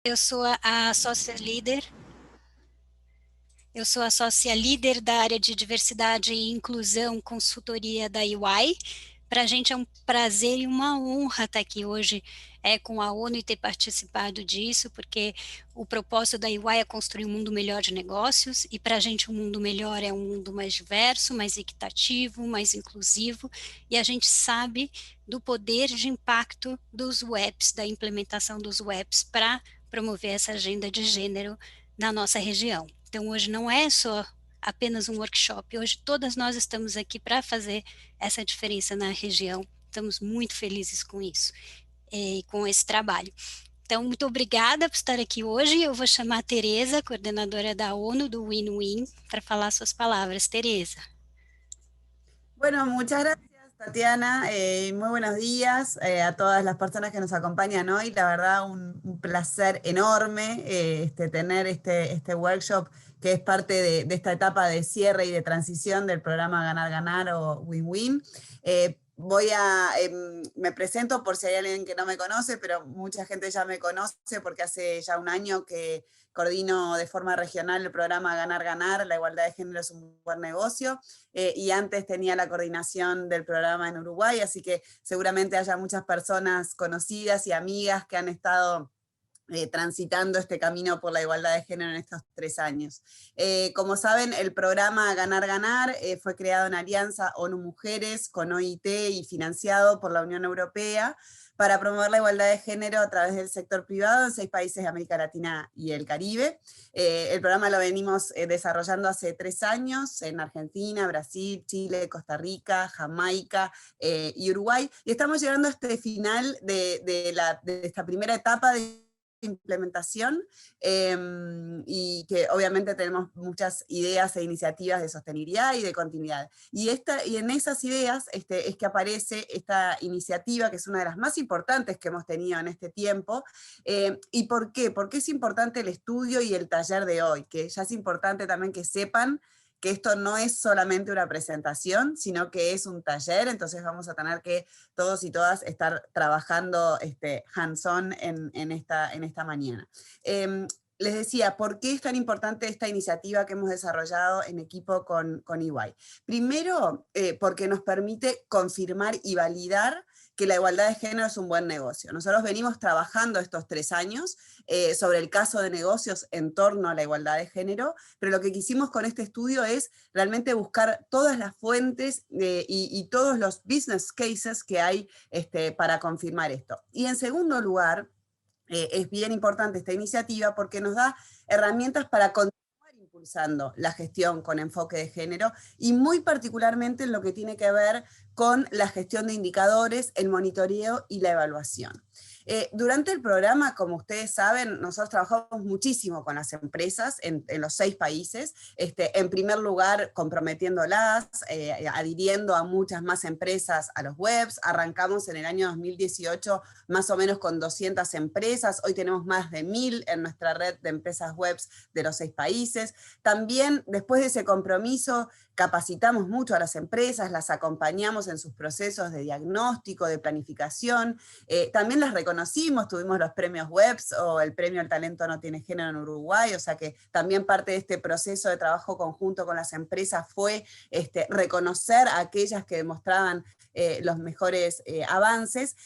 Eu sou a sócia líder. Eu sou a sócia líder da área de diversidade e inclusão consultoria da EY. Para a gente é um prazer e uma honra estar aqui hoje com a ONU e ter participado disso, porque o propósito da EY é construir um mundo melhor de negócios, e para a gente um mundo melhor é um mundo mais diverso, mais equitativo, mais inclusivo, e a gente sabe do poder de impacto dos WEPs, da implementação dos WEPs para promover essa agenda de gênero na nossa região. Então, hoje não é só apenas um workshop, hoje todas nós estamos aqui para fazer essa diferença na região. Estamos muito felizes com isso e com esse trabalho. Então, muito obrigada por estar aqui hoje. Eu vou chamar a Tereza, coordenadora da ONU do Win-Win, para falar suas palavras. Tereza. Bueno, muchas gracias, Tatiana. Muy buenos días a todas las personas que nos acompañan hoy. La verdad, un placer enorme tener este workshop que es parte de esta etapa de cierre y de transición del programa Ganar Ganar o Win-Win. Me presento por si hay alguien que no me conoce, pero mucha gente ya me conoce porque hace ya un año que coordino de forma regional el programa Ganar Ganar, la igualdad de género es un buen negocio, y antes tenía la coordinación del programa en Uruguay, así que seguramente haya muchas personas conocidas y amigas que han estado transitando este camino por la igualdad de género en estos 3 años. Como saben, el programa Ganar Ganar fue creado en alianza ONU Mujeres con OIT y financiado por la Unión Europea para promover la igualdad de género a través del sector privado en 6 países de América Latina y el Caribe. El programa lo venimos desarrollando hace 3 años en Argentina, Brasil, Chile, Costa Rica, Jamaica y Uruguay, y estamos llegando a este final de esta primera etapa de implementación y que obviamente tenemos muchas ideas e iniciativas de sostenibilidad y de continuidad. Y en esas ideas es que aparece esta iniciativa, que es una de las más importantes que hemos tenido en este tiempo. ¿Y por qué? Porque es importante el estudio y el taller de hoy, que ya es importante también que sepan que esto no es solamente una presentación, sino que es un taller, entonces vamos a tener que todos y todas estar trabajando hands-on en esta mañana. Les decía, ¿por qué es tan importante esta iniciativa que hemos desarrollado en equipo con EY? Primero, porque nos permite confirmar y validar que la igualdad de género es un buen negocio. Nosotros venimos trabajando estos 3 años sobre el caso de negocios en torno a la igualdad de género, pero lo que quisimos con este estudio es realmente buscar todas las fuentes y todos los business cases que hay para confirmar esto. Y en segundo lugar, es bien importante esta iniciativa porque nos da herramientas para continuar impulsando la gestión con enfoque de género y muy particularmente en lo que tiene que ver con la gestión de indicadores, el monitoreo y la evaluación. Durante el programa, como ustedes saben, nosotros trabajamos muchísimo con las empresas en los 6 países, en primer lugar comprometiéndolas, adhiriendo a muchas más empresas a los webs. Arrancamos en el año 2018 más o menos con 200 empresas, hoy tenemos más de 1000 en nuestra red de empresas webs de los 6 países. También después de ese compromiso capacitamos mucho a las empresas, las acompañamos en sus procesos de diagnóstico, de planificación, también las reconocimos, tuvimos los premios WEBs o el premio al talento no tiene género en Uruguay, o sea que también parte de este proceso de trabajo conjunto con las empresas fue reconocer a aquellas que demostraban los mejores avances,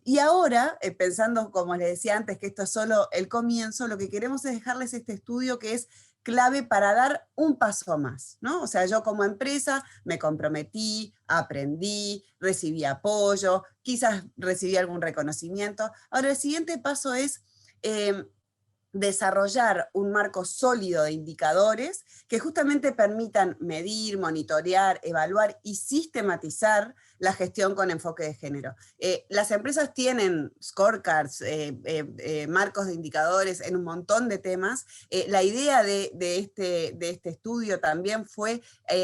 y ahora, pensando como les decía antes que esto es solo el comienzo, lo que queremos es dejarles este estudio que es clave para dar un paso más, ¿no? O sea, yo como empresa me comprometí, aprendí, recibí apoyo, quizás recibí algún reconocimiento. Ahora, el siguiente paso es desarrollar un marco sólido de indicadores que justamente permitan medir, monitorear, evaluar y sistematizar la gestión con enfoque de género. Las empresas tienen scorecards, marcos de indicadores en un montón de temas. La idea de este estudio también fue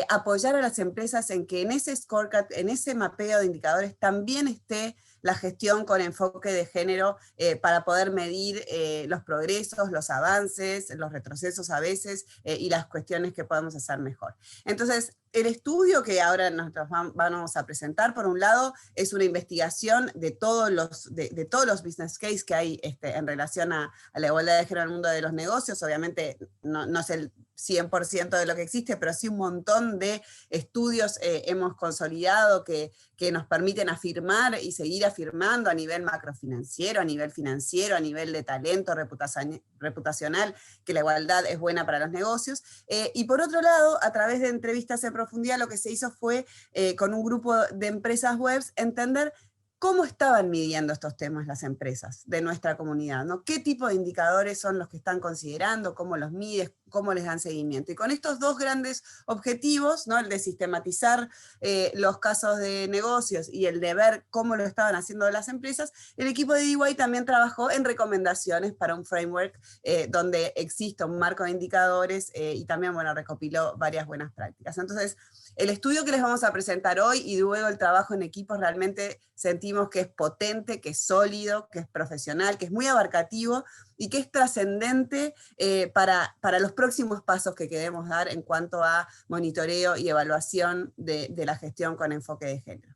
apoyar a las empresas en que en ese scorecard, en ese mapeo de indicadores, también esté la gestión con enfoque de género para poder medir los progresos, los avances, los retrocesos a veces y las cuestiones que podemos hacer mejor. Entonces, el estudio que ahora nosotros vamos a presentar, por un lado, es una investigación de todos los business case que hay en relación a la igualdad de género en el mundo de los negocios. Obviamente no es el 100% de lo que existe, pero sí un montón de estudios hemos consolidado que nos permiten afirmar y seguir afirmando a nivel macrofinanciero, a nivel financiero, a nivel de talento reputacional, que la igualdad es buena para los negocios. Y por otro lado, a través de entrevistas en profundidad, lo que se hizo fue, con un grupo de empresas web, entender cómo estaban midiendo estos temas las empresas de nuestra comunidad, ¿no? ¿Qué tipo de indicadores son los que están considerando? ¿Cómo los mides? ¿Cómo les dan seguimiento? Y con estos dos grandes objetivos, ¿no? El de sistematizar los casos de negocios y el de ver cómo lo estaban haciendo las empresas, el equipo de EY también trabajó en recomendaciones para un framework donde exista un marco de indicadores y también, bueno, recopiló varias buenas prácticas. Entonces, el estudio que les vamos a presentar hoy y luego el trabajo en equipo realmente sentimos que es potente, que es sólido, que es profesional, que es muy abarcativo y que es trascendente para los próximos pasos que queremos dar en cuanto a monitoreo y evaluación de la gestión con enfoque de género.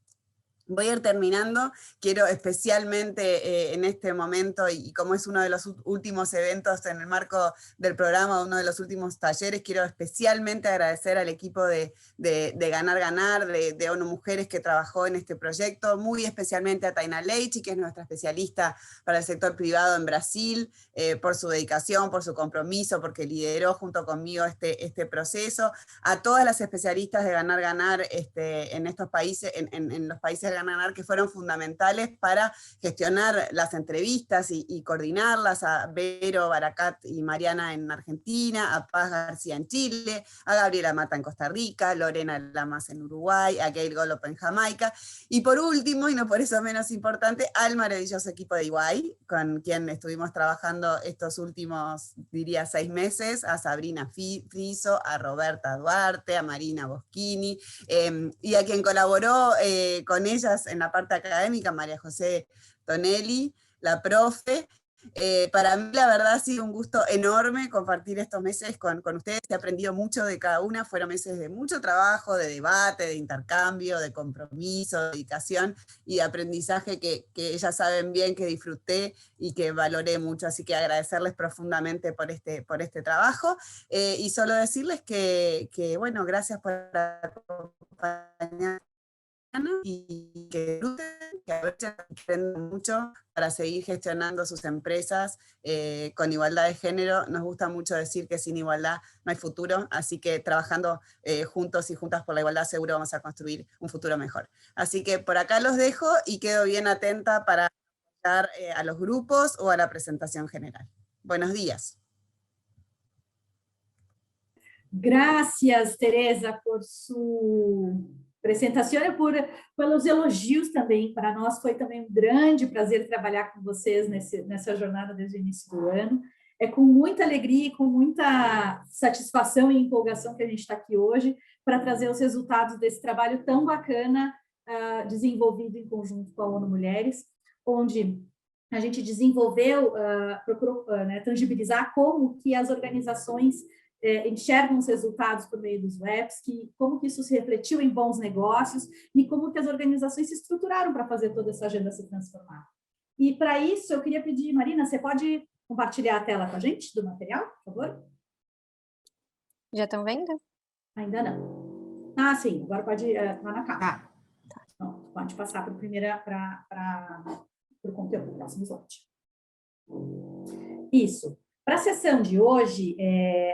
Voy a ir terminando, quiero especialmente en este momento, y como es uno de los últimos eventos en el marco del programa, uno de los últimos talleres, quiero especialmente agradecer al equipo de Ganar Ganar, de ONU Mujeres que trabajó en este proyecto, muy especialmente a Taina Leichi, que es nuestra especialista para el sector privado en Brasil, por su dedicación, por su compromiso, porque lideró junto conmigo este proceso, a todas las especialistas de Ganar Ganar en estos países, en los países de Ganar Ganar, que fueron fundamentales para gestionar las entrevistas y coordinarlas, a Vero Baracat y Mariana en Argentina, a Paz García en Chile, a Gabriela Mata en Costa Rica, Lorena Lamas en Uruguay, a Gail Golop en Jamaica, y por último, y no por eso menos importante, al maravilloso equipo de EY, con quien estuvimos trabajando estos últimos, diría, 6 meses, a Sabrina Friso, a Roberta Duarte, a Marina Boschini, y a quien colaboró con ellas en la parte académica, María José Tonelli, la profe. Para mí la verdad ha sido un gusto enorme compartir estos meses con ustedes, he aprendido mucho de cada una, fueron meses de mucho trabajo, de debate, de intercambio, de compromiso, de dedicación y de aprendizaje que ellas saben bien que disfruté y que valoré mucho, así que agradecerles profundamente por este trabajo, y solo decirles que bueno, gracias por acompañarnos y que disfruten, que aprendan mucho para seguir gestionando sus empresas con igualdad de género. Nos gusta mucho decir que sin igualdad no hay futuro, así que trabajando juntos y juntas por la igualdad seguro vamos a construir un futuro mejor. Así que por acá los dejo y quedo bien atenta para dar a los grupos o a la presentación general. Buenos días. Gracias, Teresa, por sua apresentação e pelos elogios também. Para nós foi também um grande prazer trabalhar com vocês nessa jornada desde o início do ano. É com muita alegria e com muita satisfação e empolgação que a gente está aqui hoje para trazer os resultados desse trabalho tão bacana desenvolvido em conjunto com a ONU Mulheres, onde a gente desenvolveu, procurou tangibilizar como que as organizações enxergam os resultados por meio dos webs, como que isso se refletiu em bons negócios e como que as organizações se estruturaram para fazer toda essa agenda se transformar. E para isso eu queria pedir, Marina, você pode compartilhar a tela com a gente do material, por favor? Já estão vendo? Ainda não. Ah, sim, agora pode lá na capa. Então, pode passar para o conteúdo do próximo slide. Isso. Para a sessão de hoje,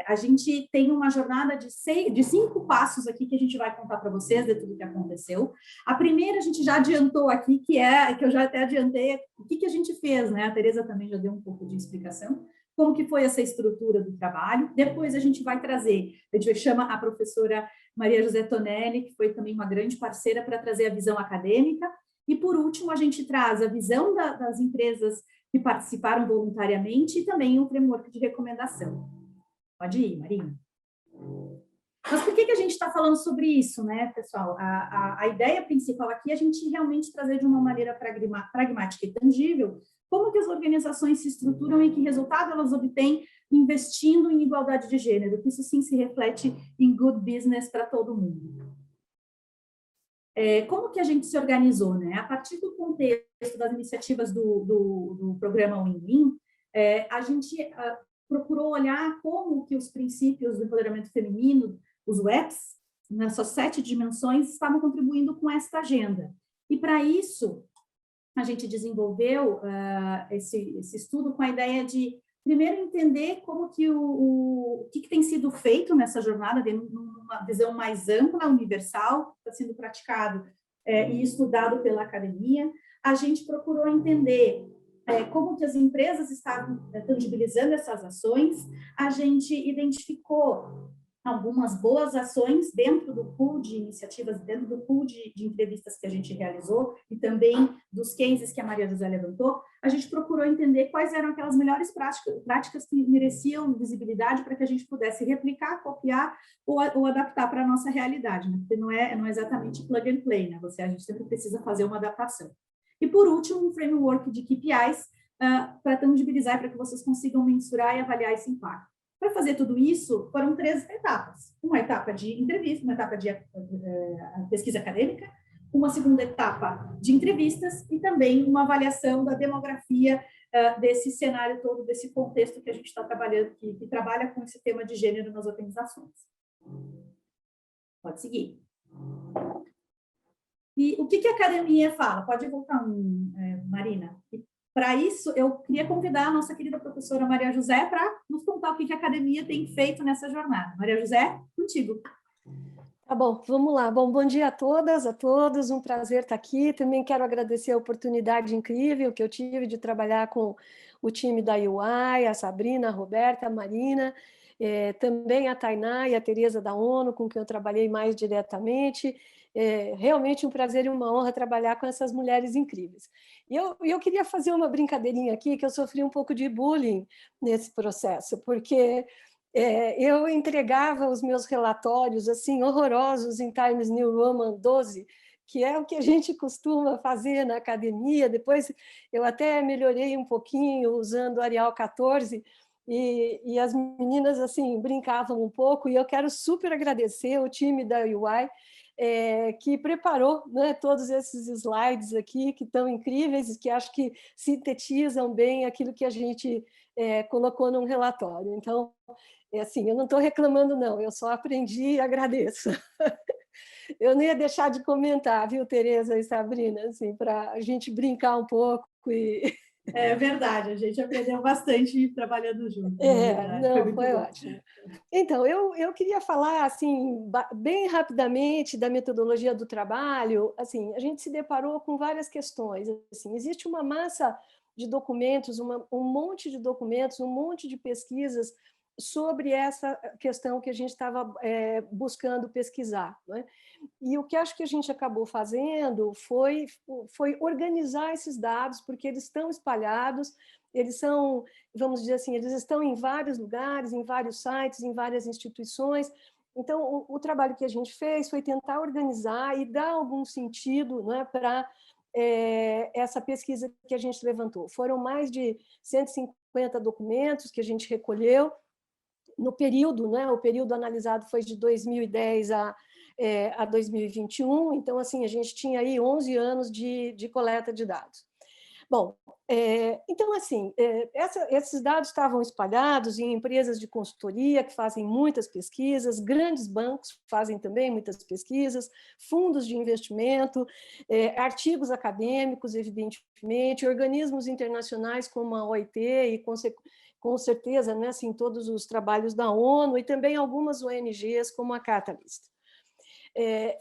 a gente tem uma jornada de 5 passos aqui que a gente vai contar para vocês de tudo que aconteceu. A primeira a gente já adiantou aqui, que eu já até adiantei, o que a gente fez, né? A Teresa também já deu um pouco de explicação, como que foi essa estrutura do trabalho. Depois a gente vai trazer, a gente chama a professora Maria José Tonelli, que foi também uma grande parceira para trazer a visão acadêmica. E, por último, a gente traz a visão das empresas que participaram voluntariamente e também um framework de recomendação. Pode ir, Marina. Mas por que a gente está falando sobre isso, né, pessoal? A ideia principal aqui é a gente realmente trazer de uma maneira pragmática e tangível como que as organizações se estruturam e que resultado elas obtêm investindo em igualdade de gênero, que isso sim se reflete em good business para todo mundo. Como que a gente se organizou, né? A partir do contexto das iniciativas do programa Win-Win, a gente procurou olhar como que os princípios do empoderamento feminino, os WEPs, nas suas 7 dimensões, estavam contribuindo com esta agenda. E, para isso, a gente desenvolveu esse estudo com a ideia de, primeiro, entender como que o que tem sido feito nessa jornada, de uma visão mais ampla, universal, está sendo praticado e estudado pela academia. A gente procurou entender como que as empresas estavam tangibilizando essas ações. A gente identificou algumas boas ações dentro do pool de iniciativas, dentro do pool de entrevistas que a gente realizou e também dos cases que a Maria José levantou. A gente procurou entender quais eram aquelas melhores práticas que mereciam visibilidade para que a gente pudesse replicar, copiar ou adaptar para a nossa realidade, né? Porque não é exatamente plug and play, né? A gente sempre precisa fazer uma adaptação. E, por último, um framework de KPIs para tangibilizar, para que vocês consigam mensurar e avaliar esse impacto. Para fazer tudo isso, foram 3 etapas. Uma etapa de entrevista, uma etapa de pesquisa acadêmica, uma segunda etapa de entrevistas e também uma avaliação da demografia desse cenário todo, desse contexto que a gente está trabalhando, que trabalha com esse tema de gênero nas organizações. Pode seguir. E o que a academia fala? Pode voltar Marina. Para isso, eu queria convidar a nossa querida professora Maria José para nos contar o que a academia tem feito nessa jornada. Maria José, contigo. Tá bom, vamos lá. Bom dia a todas, a todos, um prazer estar aqui. Também quero agradecer a oportunidade incrível que eu tive de trabalhar com o time da UI, a Sabrina, a Roberta, a Marina, também a Tainá e a Tereza da ONU, com quem eu trabalhei mais diretamente. Realmente um prazer e uma honra trabalhar com essas mulheres incríveis. E eu queria fazer uma brincadeirinha aqui, que eu sofri um pouco de bullying nesse processo, porque eu entregava os meus relatórios assim horrorosos em Times New Roman 12, que é o que a gente costuma fazer na academia. Depois eu até melhorei um pouquinho usando Arial 14, e as meninas assim brincavam um pouco, e eu quero super agradecer o time da UI, que preparou, né, todos esses slides aqui, que estão incríveis e que acho que sintetizam bem aquilo que a gente colocou num relatório. Então, assim, eu não estou reclamando, não, eu só aprendi e agradeço. Eu não ia deixar de comentar, viu, Tereza e Sabrina, assim, para a gente brincar um pouco e... É verdade, a gente aprendeu bastante trabalhando junto. Não, foi ótimo. Então, eu queria falar assim, bem rapidamente da metodologia do trabalho. Assim, a gente se deparou com várias questões. Assim, existe uma massa de documentos, um monte de documentos, um monte de pesquisas sobre essa questão que a gente estava buscando pesquisar, né? E o que acho que a gente acabou fazendo foi organizar esses dados, porque eles estão espalhados, eles são, vamos dizer assim, eles estão em vários lugares, em vários sites, em várias instituições. Então, o trabalho que a gente fez foi tentar organizar e dar algum sentido, né, para essa pesquisa que a gente levantou. Foram mais de 150 documentos que a gente recolheu no período, né, o período analisado foi de 2010 a 2021, então, assim, a gente tinha aí 11 anos de coleta de dados. Bom, então, assim, esses dados estavam espalhados em empresas de consultoria que fazem muitas pesquisas, grandes bancos fazem também muitas pesquisas, fundos de investimento, artigos acadêmicos, evidentemente, organismos internacionais como a OIT e, com certeza, né, assim, todos os trabalhos da ONU e também algumas ONGs como a Catalyst.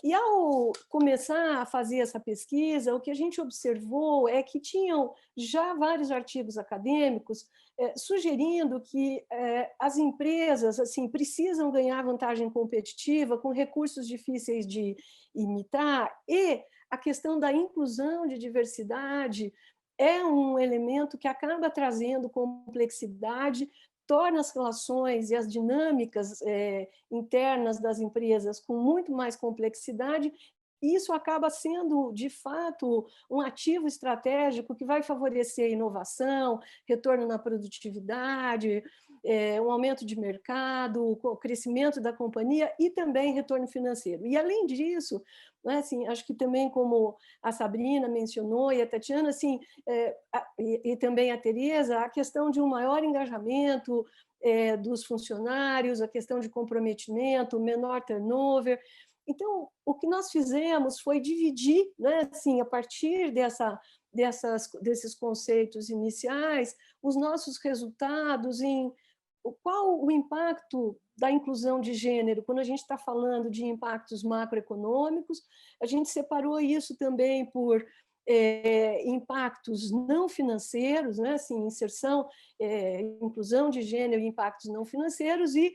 E ao começar a fazer essa pesquisa, o que a gente observou é que tinham já vários artigos acadêmicos sugerindo que as empresas assim precisam ganhar vantagem competitiva com recursos difíceis de imitar, e a questão da inclusão de diversidade é um elemento que acaba trazendo complexidade torna as relações e as dinâmicas internas das empresas com muito mais complexidade. E isso acaba sendo, de fato, um ativo estratégico que vai favorecer a inovação, retorno na produtividade, um aumento de mercado, o crescimento da companhia e também retorno financeiro. E, além disso, né, assim, acho que também, como a Sabrina mencionou e a Tatiana, assim, e também a Tereza, a questão de um maior engajamento dos funcionários, a questão de comprometimento, menor turnover. Então, o que nós fizemos foi dividir, né, assim, a partir desses conceitos iniciais, os nossos resultados em qual o impacto da inclusão de gênero. Quando a gente está falando de impactos macroeconômicos, a gente separou isso também por impactos não financeiros, né, assim, inserção, inclusão de gênero e impactos não financeiros, e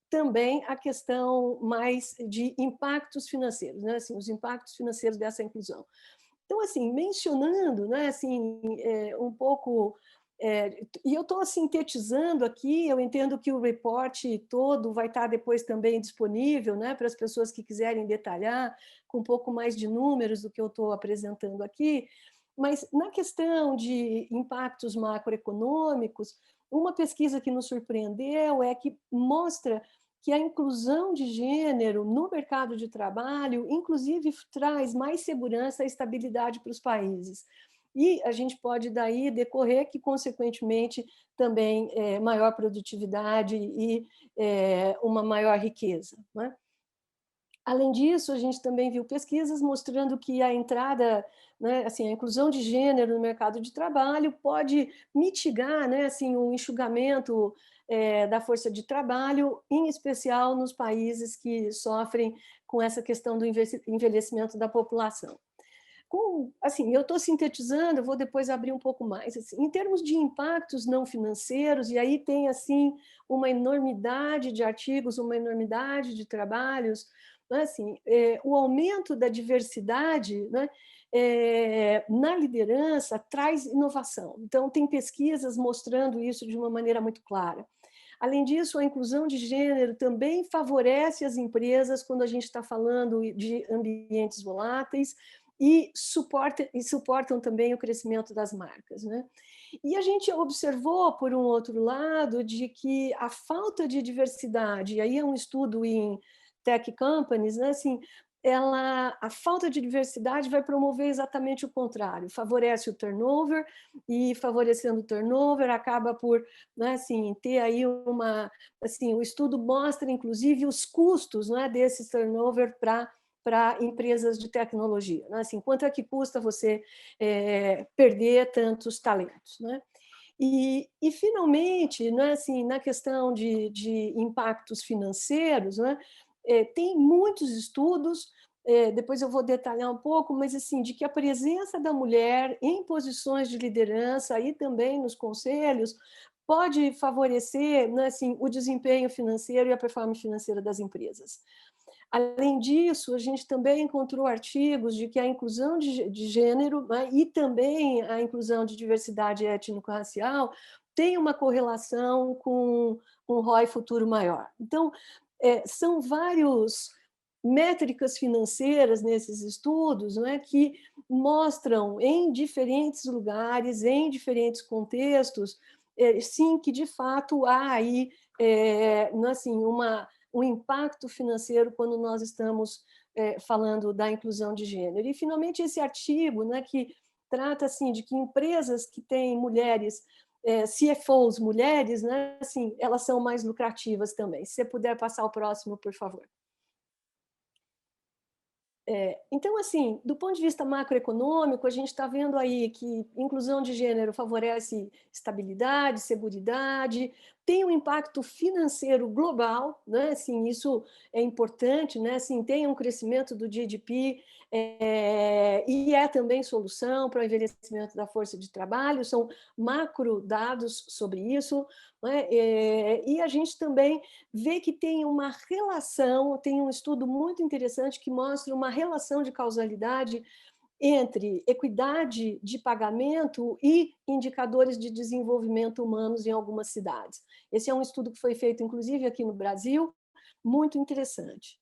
também a questão mais de impactos financeiros, né, assim, os impactos financeiros dessa inclusão. Então, assim, mencionando, né, assim, um pouco, e eu estou sintetizando aqui, eu entendo que o reporte todo vai estar depois também disponível, né, para as pessoas que quiserem detalhar com um pouco mais de números do que eu estou apresentando aqui, mas na questão de impactos macroeconômicos, uma pesquisa que nos surpreendeu é que mostra que a inclusão de gênero no mercado de trabalho, inclusive, traz mais segurança e estabilidade para os países. E a gente pode daí decorrer que, consequentemente, também maior produtividade e uma maior riqueza, né? Além disso, a gente também viu pesquisas mostrando que a entrada, né, assim, a inclusão de gênero no mercado de trabalho pode mitigar, né, assim, o enxugamento da força de trabalho, em especial nos países que sofrem com essa questão do envelhecimento da população. Assim, eu estou sintetizando, eu vou depois abrir um pouco mais. Assim, em termos de impactos não financeiros, e aí tem assim uma enormidade de artigos, uma enormidade de trabalhos, né, assim, o aumento da diversidade, né, na liderança traz inovação. Então, tem pesquisas mostrando isso de uma maneira muito clara. Além disso, a inclusão de gênero também favorece as empresas quando a gente está falando de ambientes voláteis, e suportam também o crescimento das marcas, né? E a gente observou, por um outro lado, de que a falta de diversidade, e aí é um estudo em tech companies, né, assim, a falta de diversidade vai promover exatamente o contrário, favorece o turnover, e favorecendo o turnover acaba por, né, assim, ter aí assim, o estudo mostra, inclusive, os custos, né, desse turnover para empresas de tecnologia, né? Assim, quanto é que custa você perder tantos talentos, né? E finalmente, né, assim, na questão de impactos financeiros, né, tem muitos estudos, depois eu vou detalhar um pouco, mas assim, de que a presença da mulher em posições de liderança e também nos conselhos pode favorecer, né, assim, o desempenho financeiro e a performance financeira das empresas. Além disso, a gente também encontrou artigos de que a inclusão de gênero, né, e também a inclusão de diversidade étnico-racial tem uma correlação com um ROI futuro maior. Então, são várias métricas financeiras nesses estudos, né, que mostram em diferentes lugares, em diferentes contextos, sim, que de fato há aí assim, um impacto financeiro quando nós estamos falando da inclusão de gênero. E, finalmente, esse artigo, né, que trata assim, de que empresas que têm mulheres, CFOs mulheres, né, assim, elas são mais lucrativas também. Se você puder passar o próximo, por favor. Então, assim, do ponto de vista macroeconômico, a gente está vendo aí que inclusão de gênero favorece estabilidade, seguridade, tem um impacto financeiro global, né? Assim, isso é importante, né? Assim, tem um crescimento do GDP e é também solução para o envelhecimento da força de trabalho, são macro dados sobre isso, né? E a gente também vê que tem uma relação, tem um estudo muito interessante que mostra uma relação de causalidade entre equidade de pagamento e indicadores de desenvolvimento humanos em algumas cidades. Esse é um estudo que foi feito, inclusive, aqui no Brasil, muito interessante.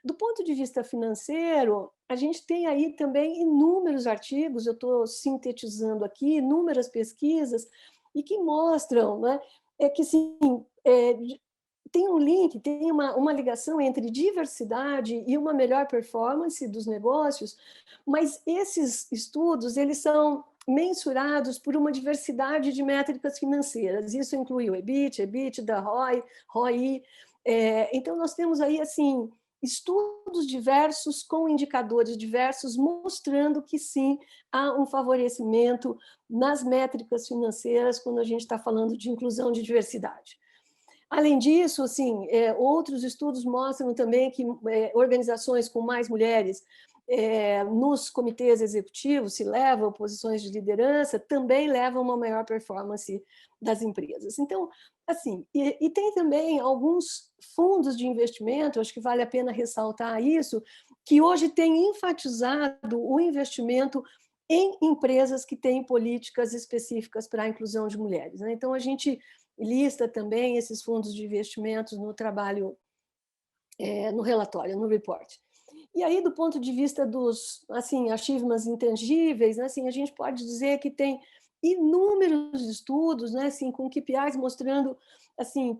Do ponto de vista financeiro, a gente tem aí também inúmeros artigos, eu estou sintetizando aqui, inúmeras pesquisas, e que mostram, né, que sim, tem um link, tem uma ligação entre diversidade e uma melhor performance dos negócios, mas esses estudos eles são mensurados por uma diversidade de métricas financeiras. Isso inclui o EBIT, EBITDA, ROI, ROI. Então, nós temos aí, assim, estudos diversos com indicadores diversos, mostrando que, sim, há um favorecimento nas métricas financeiras quando a gente está falando de inclusão de diversidade. Além disso, assim, outros estudos mostram também que organizações com mais mulheres nos comitês executivos, se levam posições de liderança, também levam uma maior performance das empresas. Então, assim, e tem também alguns fundos de investimento, acho que vale a pena ressaltar isso, que hoje têm enfatizado o investimento em empresas que têm políticas específicas para a inclusão de mulheres, né? Então, a gente lista também esses fundos de investimentos no trabalho, no relatório, no report. E aí, do ponto de vista dos, assim, achievements intangíveis, né, assim, a gente pode dizer que tem inúmeros estudos, né, assim, com KPIs mostrando, assim,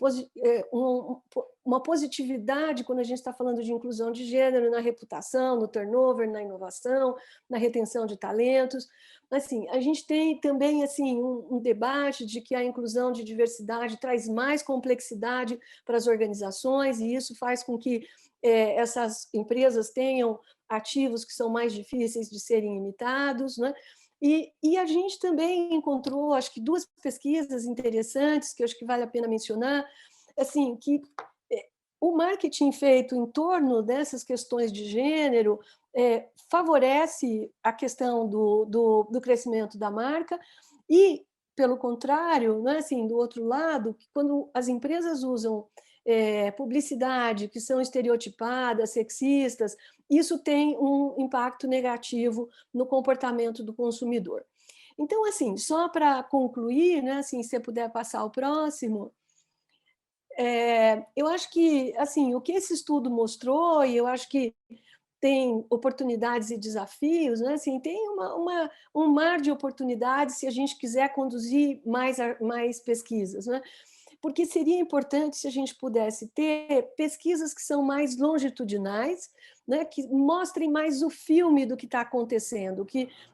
uma positividade quando a gente está falando de inclusão de gênero na reputação, no turnover, na inovação, na retenção de talentos. Assim, a gente tem também, assim, um debate de que a inclusão de diversidade traz mais complexidade para as organizações, e isso faz com que essas empresas tenham ativos que são mais difíceis de serem imitados, né? E a gente também encontrou, acho que, duas pesquisas interessantes, que eu acho que vale a pena mencionar, assim, que o marketing feito em torno dessas questões de gênero favorece a questão do crescimento da marca e, pelo contrário, né, assim, do outro lado, quando as empresas usam publicidade que são estereotipadas, sexistas, isso tem um impacto negativo no comportamento do consumidor. Então, assim, só para concluir, né, assim, se você puder passar o próximo, eu acho que, assim, o que esse estudo mostrou, e eu acho que tem oportunidades e desafios, né? Assim, tem um mar de oportunidades se a gente quiser conduzir mais pesquisas, né? Porque seria importante se a gente pudesse ter pesquisas que são mais longitudinais, né, que mostrem mais o filme do que está acontecendo.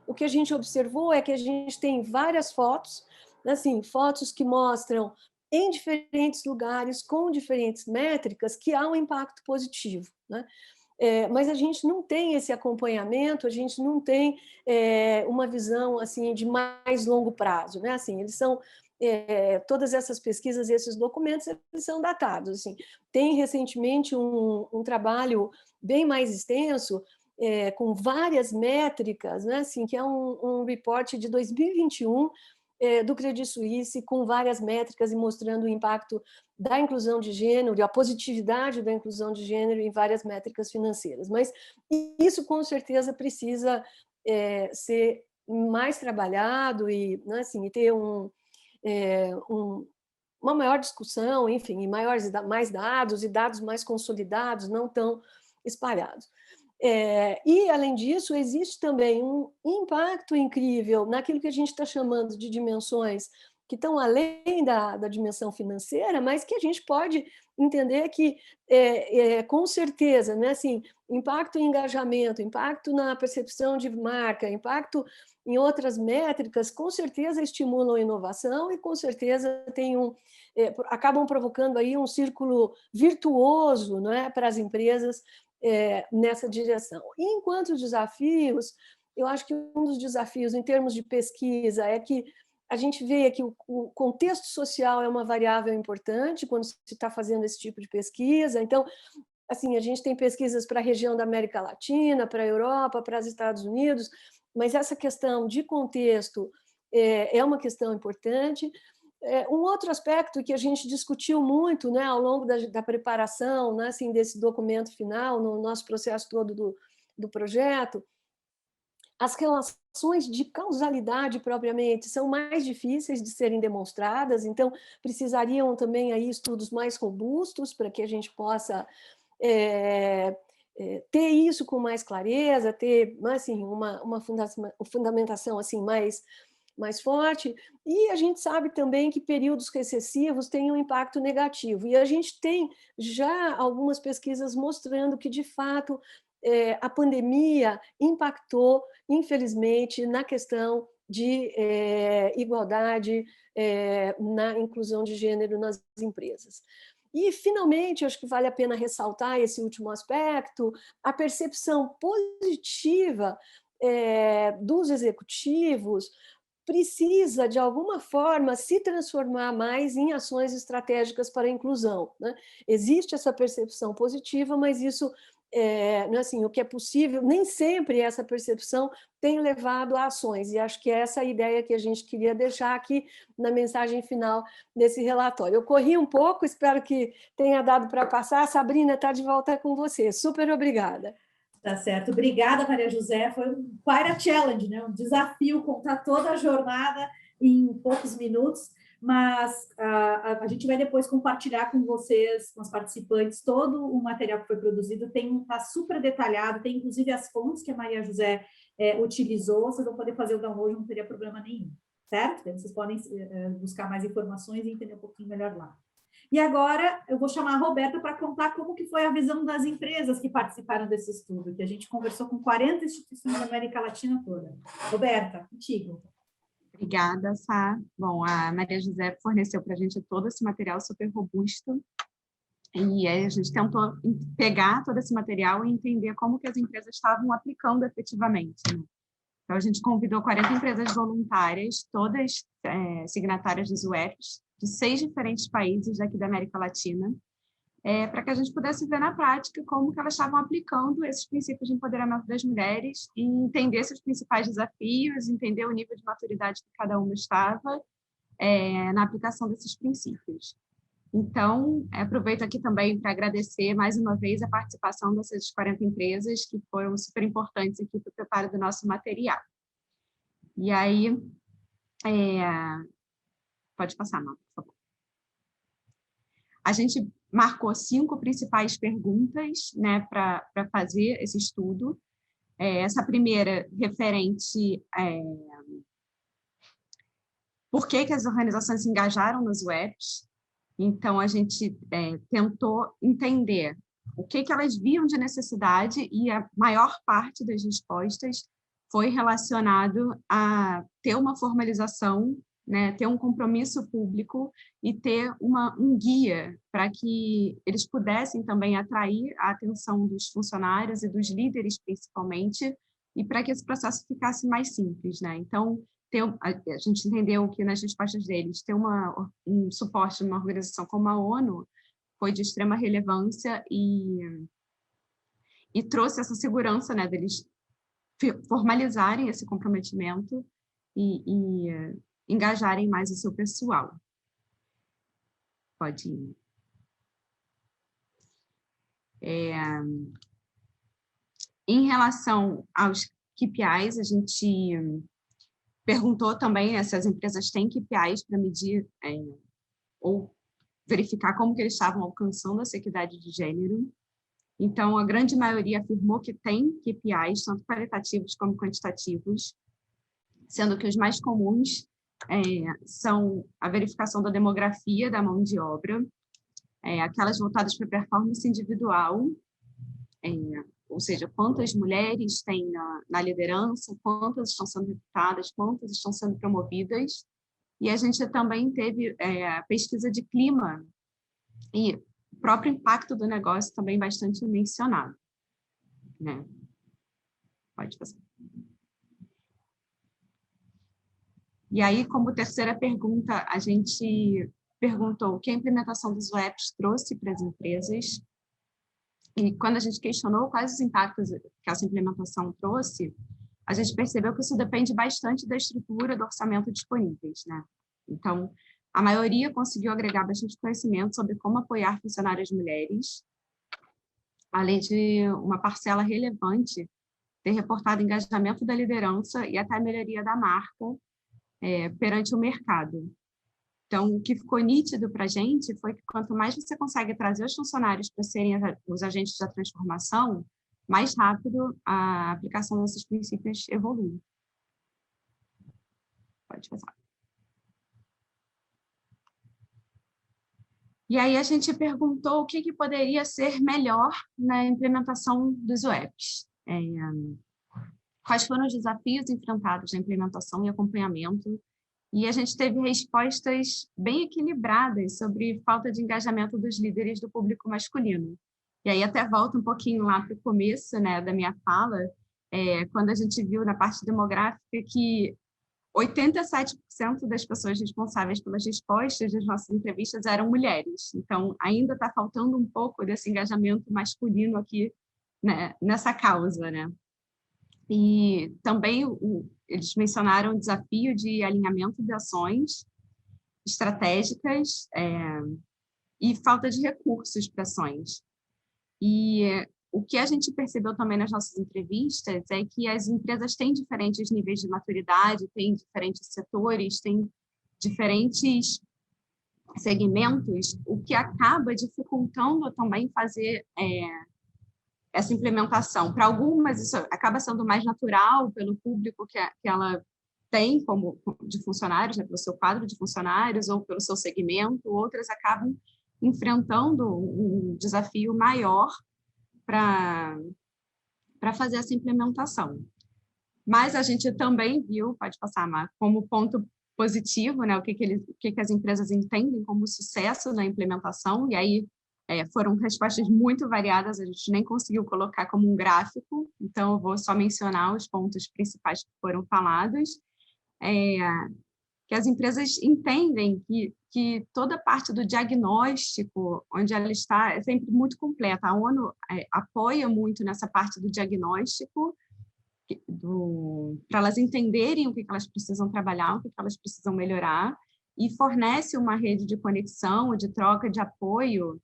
O que a gente observou é que a gente tem várias fotos, assim, fotos que mostram em diferentes lugares, com diferentes métricas, que há um impacto positivo, né? Mas a gente não tem esse acompanhamento, a gente não tem uma visão assim de mais longo prazo, né? Assim, eles são todas essas pesquisas, esses documentos, eles são datados. Assim. Tem recentemente um trabalho bem mais extenso, com várias métricas, né? Assim, que é um report de 2021 do Credit Suisse, com várias métricas e mostrando o impacto da inclusão de gênero e a positividade da inclusão de gênero em várias métricas financeiras. Mas isso, com certeza, precisa ser mais trabalhado e, né, assim, e ter uma maior discussão, enfim, e mais dados e dados mais consolidados, não tão espalhados. E, além disso, existe também um impacto incrível naquilo que a gente está chamando de dimensões que estão além da dimensão financeira, mas que a gente pode entender que, com certeza, né, assim, impacto em engajamento, impacto na percepção de marca, impacto em outras métricas, com certeza estimulam a inovação e, com certeza, acabam provocando aí um círculo virtuoso, né, para as empresas nessa direção. E, enquanto desafios, eu acho que um dos desafios em termos de pesquisa é que a gente vê que o contexto social é uma variável importante quando se está fazendo esse tipo de pesquisa. Então, assim, a gente tem pesquisas para a região da América Latina, para a Europa, para os Estados Unidos, mas essa questão de contexto é uma questão importante. Um outro aspecto que a gente discutiu muito, né, ao longo da preparação, né, assim, desse documento final, no nosso processo todo do projeto, as relações de causalidade propriamente são mais difíceis de serem demonstradas, então precisariam também aí estudos mais robustos para que a gente possa ter isso com mais clareza, ter assim, uma fundamentação assim, mais forte, e a gente sabe também que períodos recessivos têm um impacto negativo, e a gente tem já algumas pesquisas mostrando que, de fato, a pandemia impactou, infelizmente, na questão de igualdade, na inclusão de gênero nas empresas. E, finalmente, acho que vale a pena ressaltar esse último aspecto, a percepção positiva dos executivos precisa, de alguma forma, se transformar mais em ações estratégicas para a inclusão, né? Existe essa percepção positiva, mas isso, assim, o que é possível, nem sempre essa percepção tem levado a ações, e acho que é essa a ideia que a gente queria deixar aqui na mensagem final desse relatório. Eu corri um pouco, espero que tenha dado para passar. Sabrina, está de volta com você. Super obrigada. Tá certo. Obrigada, Maria José. Foi quite a challenge, né? Um desafio contar toda a jornada em poucos minutos, mas a gente vai depois compartilhar com vocês, com os participantes, todo o material que foi produzido. Está super detalhado, tem inclusive as fontes que a Maria José utilizou. Vocês vão poder fazer o download, não teria problema nenhum, certo? Então, vocês podem buscar mais informações e entender um pouquinho melhor lá. E agora eu vou chamar a Roberta para contar como que foi a visão das empresas que participaram desse estudo, que a gente conversou com 40 instituições da América Latina toda. Roberta, contigo. Obrigada, Sá. Bom, a Maria José forneceu para a gente todo esse material super robusto, e aí a gente tentou pegar todo esse material e entender como que as empresas estavam aplicando efetivamente, né? Então, a gente convidou 40 empresas voluntárias, todas signatárias dos UEPs, de 6 diferentes países daqui da América Latina, para que a gente pudesse ver na prática como que elas estavam aplicando esses princípios de empoderamento das mulheres e entender seus principais desafios, entender o nível de maturidade que cada uma estava na aplicação desses princípios. Então, aproveito aqui também para agradecer mais uma vez a participação dessas 40 empresas que foram super importantes aqui para o preparo do nosso material. E aí, pode passar, Má, por favor. A gente marcou 5 principais perguntas, né, para fazer esse estudo. Essa primeira, referente por que as organizações se engajaram nos UEPs. Então, a gente tentou entender o que elas viam de necessidade, e a maior parte das respostas foi relacionado a ter uma formalização, né, ter um compromisso público e ter um guia para que eles pudessem também atrair a atenção dos funcionários e dos líderes, principalmente, e para que esse processo ficasse mais simples, né? Então, a gente entendeu que nas respostas deles ter um suporte de uma organização como a ONU foi de extrema relevância e trouxe essa segurança, né, deles formalizarem esse comprometimento e engajarem mais o seu pessoal. Pode ir. Em relação aos KPIs, a gente perguntou também se as empresas têm KPIs para medir ou verificar como que eles estavam alcançando essa equidade de gênero. Então, a grande maioria afirmou que tem KPIs, tanto qualitativos como quantitativos, sendo que os mais comuns são a verificação da demografia da mão de obra, aquelas voltadas para performance individual, ou seja, quantas mulheres têm na liderança, quantas estão sendo recrutadas, quantas estão sendo promovidas. E a gente também teve a pesquisa de clima e o próprio impacto do negócio também bastante mencionado, né? Pode passar. E aí, como terceira pergunta, a gente perguntou o que a implementação dos UEPs trouxe para as empresas. E quando a gente questionou quais os impactos que essa implementação trouxe, a gente percebeu que isso depende bastante da estrutura do orçamento disponíveis, né? Então, a maioria conseguiu agregar bastante conhecimento sobre como apoiar funcionárias mulheres, além de uma parcela relevante ter reportado engajamento da liderança e até a melhoria da marca perante o mercado. Então, o que ficou nítido para a gente foi que quanto mais você consegue trazer os funcionários para serem os agentes da transformação, mais rápido a aplicação desses princípios evolui. Pode passar. E aí a gente perguntou o que poderia ser melhor na implementação dos UEPs. Quais foram os desafios enfrentados na implementação e acompanhamento? E a gente teve respostas bem equilibradas sobre falta de engajamento dos líderes do público masculino. E aí até volta um pouquinho lá para o começo, né, da minha fala, quando a gente viu na parte demográfica que 87% das pessoas responsáveis pelas respostas das nossas entrevistas eram mulheres. Então, ainda está faltando um pouco desse engajamento masculino aqui, né, nessa causa, né? E também eles mencionaram o desafio de alinhamento de ações estratégicas e falta de recursos para ações. E o que a gente percebeu também nas nossas entrevistas é que as empresas têm diferentes níveis de maturidade, têm diferentes setores, têm diferentes segmentos, o que acaba dificultando também fazer essa implementação. Para algumas, isso acaba sendo mais natural pelo público que ela tem como de funcionários, né, pelo seu quadro de funcionários ou pelo seu segmento, outras acabam enfrentando um desafio maior para fazer essa implementação. Mas a gente também viu, pode passar, Mar, como ponto positivo, né, o que as empresas entendem como sucesso na implementação, e aí foram respostas muito variadas, a gente nem conseguiu colocar como um gráfico, então eu vou só mencionar os pontos principais que foram falados, que as empresas entendem que toda a parte do diagnóstico, onde ela está, é sempre muito completa. A ONU apoia muito nessa parte do diagnóstico, para elas entenderem o que elas precisam trabalhar, o que elas precisam melhorar, e fornece uma rede de conexão, de troca, de apoio,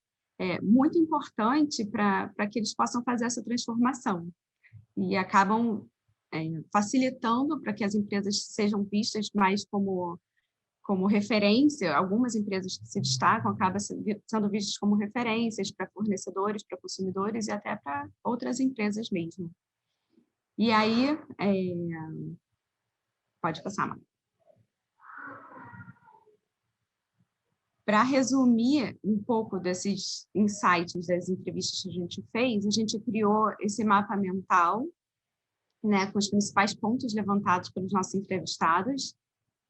muito importante para que eles possam fazer essa transformação. E acabam facilitando para que as empresas sejam vistas mais como referência. Algumas empresas que se destacam acabam sendo vistas como referências para fornecedores, para consumidores e até para outras empresas mesmo. E aí, pode passar, Mar. Para resumir um pouco desses insights das entrevistas que a gente fez, a gente criou esse mapa mental, né, com os principais pontos levantados pelos nossos entrevistados.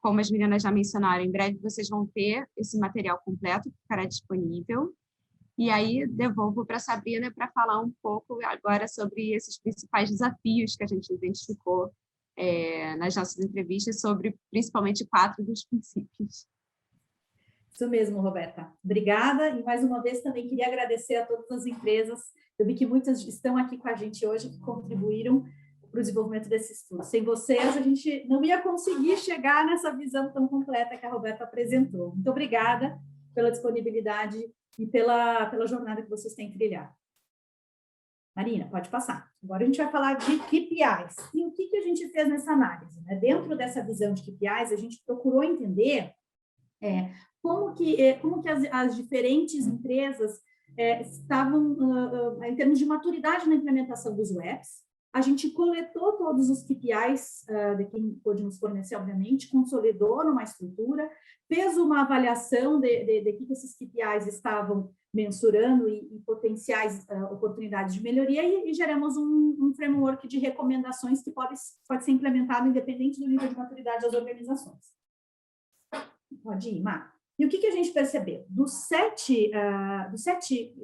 Como as meninas já mencionaram, em breve vocês vão ter esse material completo que ficará disponível. E aí devolvo para a Sabrina para falar um pouco agora sobre esses principais desafios que a gente identificou nas nossas entrevistas, sobre principalmente 4 dos princípios. Isso mesmo, Roberta. Obrigada. E mais uma vez também queria agradecer a todas as empresas. Eu vi que muitas estão aqui com a gente hoje, que contribuíram para o desenvolvimento desse estudo. Sem vocês, a gente não ia conseguir chegar nessa visão tão completa que a Roberta apresentou. Muito obrigada pela disponibilidade e pela jornada que vocês têm trilhado. Marina, pode passar. Agora a gente vai falar de KPIs. E o que a gente fez nessa análise, né? Dentro dessa visão de KPIs, a gente procurou entender como que as diferentes empresas estavam, em termos de maturidade na implementação dos UEPs. A gente coletou todos os KPIs de quem pôde nos fornecer, obviamente, consolidou numa estrutura, fez uma avaliação de que esses KPIs estavam mensurando e potenciais oportunidades de melhoria e geramos um framework de recomendações que pode ser implementado independente do nível de maturidade das organizações. Pode ir, Mar. E o que a gente percebeu? Dos sete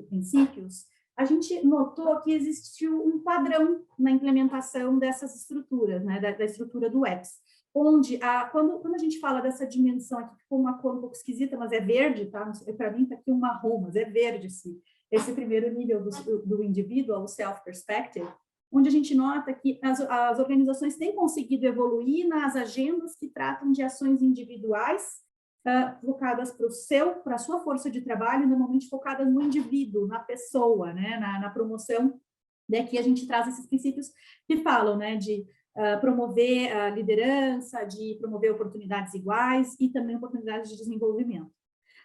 princípios, a gente notou que existiu um padrão na implementação dessas estruturas, né, da estrutura do UEPs, onde, quando a gente fala dessa dimensão aqui, ficou uma cor um pouco esquisita, mas é verde, tá? Para mim está aqui um marrom, mas é verde esse primeiro nível do individual, o self-perspective, onde a gente nota que as organizações têm conseguido evoluir nas agendas que tratam de ações individuais, focadas para a sua força de trabalho, normalmente focadas no indivíduo, na pessoa, né? na promoção Daqui a gente traz esses princípios que falam, né, de promover a liderança, de promover oportunidades iguais e também oportunidades de desenvolvimento.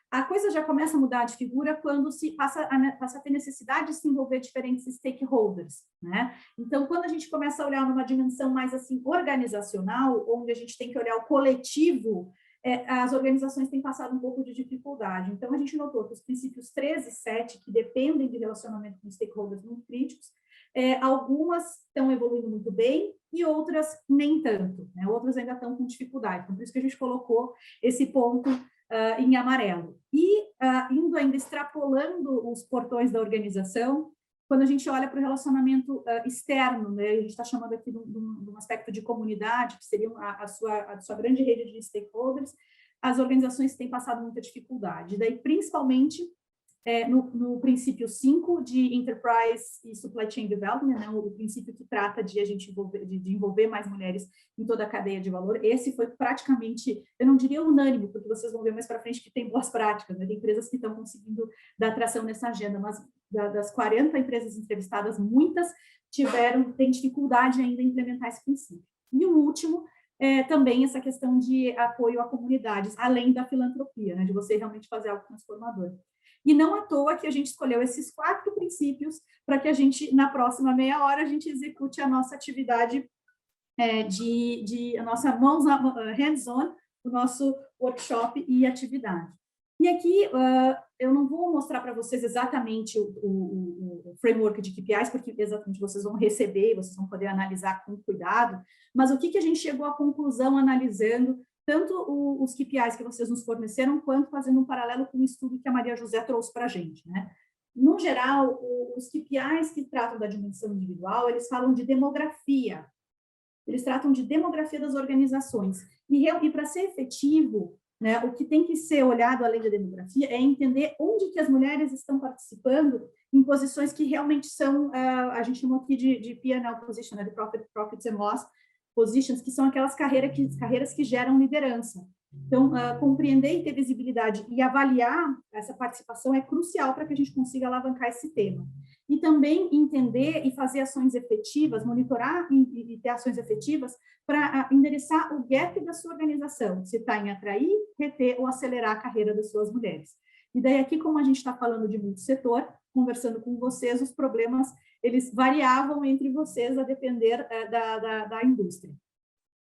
A coisa já começa a mudar de figura quando se passa a ter necessidade de se envolver diferentes stakeholders, né? Então, quando a gente começa a olhar numa dimensão mais assim organizacional, onde a gente tem que olhar o coletivo, as organizações têm passado um pouco de dificuldade. Então, a gente notou que os princípios 13 e 7, que dependem de relacionamento com stakeholders muito críticos, algumas estão evoluindo muito bem e outras nem tanto, né? Outras ainda estão com dificuldade. Então, por isso que a gente colocou esse ponto em amarelo. E indo ainda extrapolando os portões da organização, quando a gente olha para o relacionamento externo, né, a gente está chamando aqui de um aspecto de comunidade, que seria a sua grande rede de stakeholders, as organizações têm passado muita dificuldade. Daí, principalmente, no princípio 5 de Enterprise e Supply Chain Development, né, o princípio que trata de a gente envolver mais mulheres em toda a cadeia de valor. Esse foi praticamente, eu não diria unânime, porque vocês vão ver mais para frente que tem boas práticas, né? Tem empresas que estão conseguindo dar atração nessa agenda, mas das 40 empresas entrevistadas, muitas têm dificuldade ainda em implementar esse princípio. E o último também essa questão de apoio a comunidades, além da filantropia, né, de você realmente fazer algo transformador. E não à toa que a gente escolheu esses 4 princípios para que a gente, na próxima meia hora, a gente execute a nossa atividade a nossa hands-on, o nosso workshop e atividade. E aqui eu não vou mostrar para vocês exatamente o framework de KPIs, porque exatamente vocês vão receber, vocês vão poder analisar com cuidado, mas o que a gente chegou à conclusão analisando tanto os KPIs que vocês nos forneceram, quanto fazendo um paralelo com o estudo que a Maria José trouxe para a gente, né? No geral, os KPIs que tratam da dimensão individual, eles falam de demografia. Eles tratam de demografia das organizações. E para ser efetivo, né, o que tem que ser olhado além da demografia é entender onde que as mulheres estão participando em posições que realmente são, a gente chamou aqui de P&L position, né, de Profits and Loss positions, que são aquelas carreiras que geram liderança. Então, compreender e ter visibilidade e avaliar essa participação é crucial para que a gente consiga alavancar esse tema. E também entender e fazer ações efetivas, monitorar e ter ações efetivas para endereçar o gap da sua organização, se está em atrair, reter ou acelerar a carreira das suas mulheres. E daí aqui, como a gente está falando de multissetor, conversando com vocês, os problemas, eles variavam entre vocês a depender da indústria.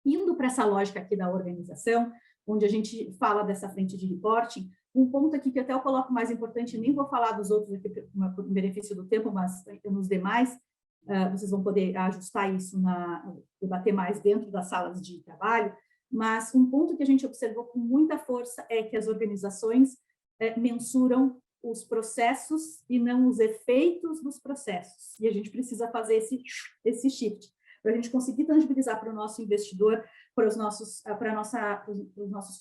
Indo para essa lógica aqui da organização, onde a gente fala dessa frente de reporting, um ponto aqui que até eu coloco mais importante, nem vou falar dos outros aqui por benefício do tempo, mas nos demais, vocês vão poder ajustar isso, debater mais dentro das salas de trabalho, mas um ponto que a gente observou com muita força é que as organizações mensuram os processos e não os efeitos dos processos. E a gente precisa fazer esse shift, para a gente conseguir tangibilizar para o nosso investidor, para os nossos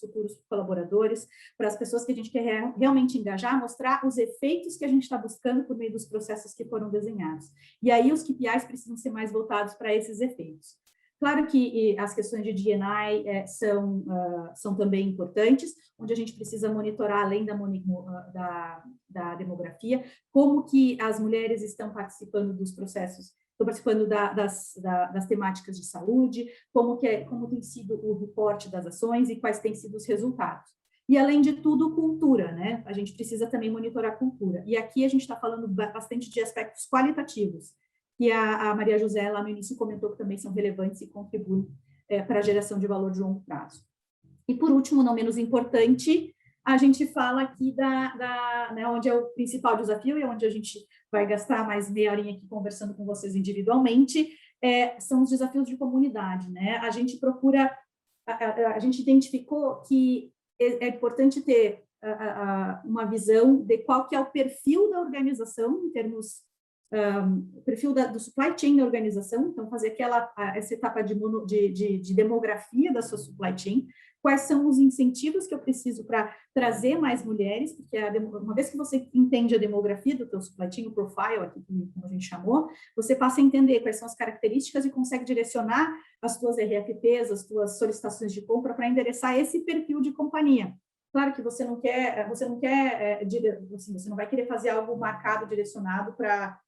futuros colaboradores, para as pessoas que a gente quer realmente engajar, mostrar os efeitos que a gente está buscando por meio dos processos que foram desenhados. E aí os KPIs precisam ser mais voltados para esses efeitos. Claro que as questões de D&I são também importantes, onde a gente precisa monitorar, além da demografia, como que as mulheres estão participando dos processos, estão participando das temáticas de saúde, como tem sido o reporte das ações e quais têm sido os resultados. E, além de tudo, cultura, né? A gente precisa também monitorar a cultura. E aqui a gente está falando bastante de aspectos qualitativos, que a Maria José, lá no início, comentou que também são relevantes e contribuem para a geração de valor de longo prazo. E, por último, não menos importante, a gente fala aqui né, onde é o principal desafio e onde a gente vai gastar mais meia horinha aqui conversando com vocês individualmente, são os desafios de comunidade, né? A gente a gente identificou que é importante ter uma visão de qual que é o perfil da organização, em termos o perfil do supply chain da organização, então fazer essa etapa de demografia da sua supply chain, quais são os incentivos que eu preciso para trazer mais mulheres, porque uma vez que você entende a demografia do teu supply chain, o profile, aqui, como a gente chamou, você passa a entender quais são as características e consegue direcionar as tuas RFPs, as tuas solicitações de compra para endereçar esse perfil de companhia. Claro que você não vai querer fazer algo marcado, direcionado para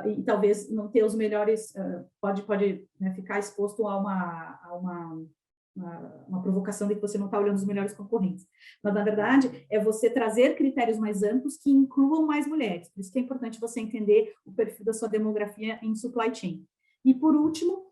e talvez não ter os melhores, pode né, ficar exposto a uma provocação de que você não está olhando os melhores concorrentes. Mas, na verdade, é você trazer critérios mais amplos que incluam mais mulheres. Por isso que é importante você entender o perfil da sua demografia em supply chain. E, por último,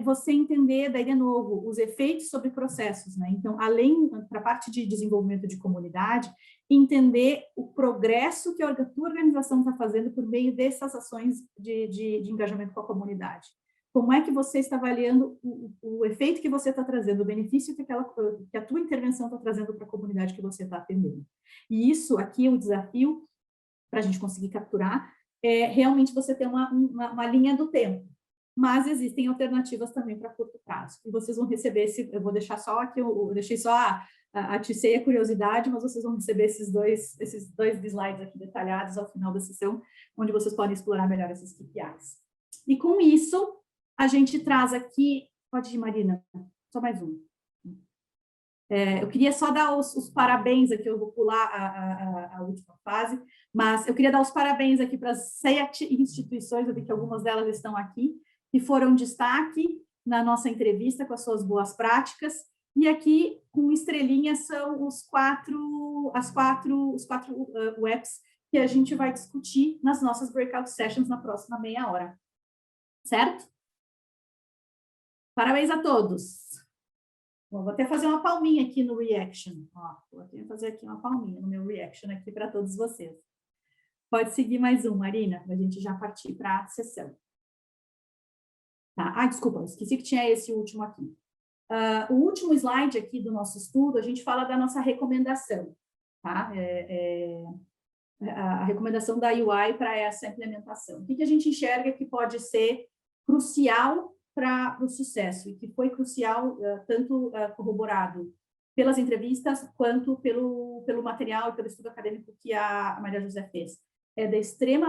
você entender, daí de novo, os efeitos sobre processos, né? Então, além, para a parte de desenvolvimento de comunidade, entender o progresso que a tua organização está fazendo por meio dessas ações de engajamento com a comunidade. Como é que você está avaliando o efeito que você está trazendo, o benefício que a tua intervenção está trazendo para a comunidade que você está atendendo. E isso aqui é um desafio para a gente conseguir capturar, realmente você ter uma linha do tempo. Mas existem alternativas também para curto prazo. E vocês vão receber eu vou deixar só aqui, eu deixei só a TC e a curiosidade, mas vocês vão receber esses dois slides aqui detalhados ao final da sessão, onde vocês podem explorar melhor esses KPIs. E com isso, a gente traz aqui, pode ir, Marina, só mais um. Eu queria só dar os parabéns aqui, eu vou pular a última fase, mas eu queria dar os parabéns aqui para as 7 instituições, eu vi que algumas delas estão aqui, que foram destaque na nossa entrevista com as suas boas práticas, e aqui, com estrelinhas, são os quatro webs que a gente vai discutir nas nossas breakout sessions na próxima meia hora. Certo? Parabéns a todos! Bom, vou até fazer uma palminha aqui no reaction. Ó, vou até fazer aqui uma palminha no meu reaction aqui para todos vocês. Pode seguir mais um, Marina, para a gente já partir para a sessão. Tá? Desculpa, esqueci que tinha esse último aqui. O último slide aqui do nosso estudo, a gente fala da nossa recomendação. Tá? A recomendação da UI para essa implementação. O que a gente enxerga que pode ser crucial para o sucesso, e que foi crucial, tanto corroborado pelas entrevistas, quanto pelo material e pelo estudo acadêmico que a Maria José fez. É de extrema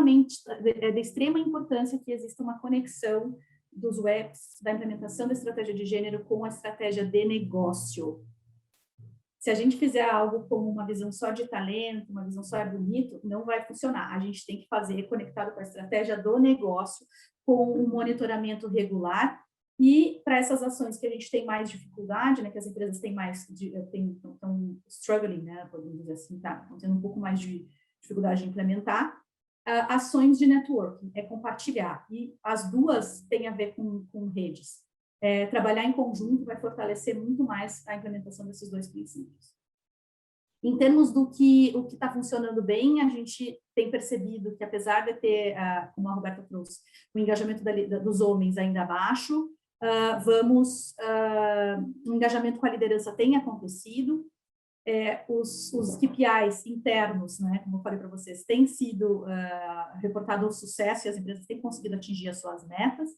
importância que exista uma conexão dos webs, da implementação da estratégia de gênero com a estratégia de negócio. Se a gente fizer algo como uma visão só de talento, uma visão só de bonito, não vai funcionar. A gente tem que fazer conectado com a estratégia do negócio, com um monitoramento regular, e para essas ações que a gente tem mais dificuldade, né, que as empresas têm mais, estão struggling, né, podemos dizer assim, estão tendo um pouco mais de dificuldade de implementar, ações de networking, compartilhar, e as duas têm a ver com redes. Trabalhar em conjunto vai fortalecer muito mais a implementação desses dois princípios. Em termos do que o que está funcionando bem, a gente tem percebido que, apesar de ter, como a Roberta trouxe, o engajamento dos homens ainda baixo, o engajamento com a liderança tem acontecido, os KPIs internos, né, como eu falei para vocês, têm sido reportado o sucesso e as empresas têm conseguido atingir as suas metas.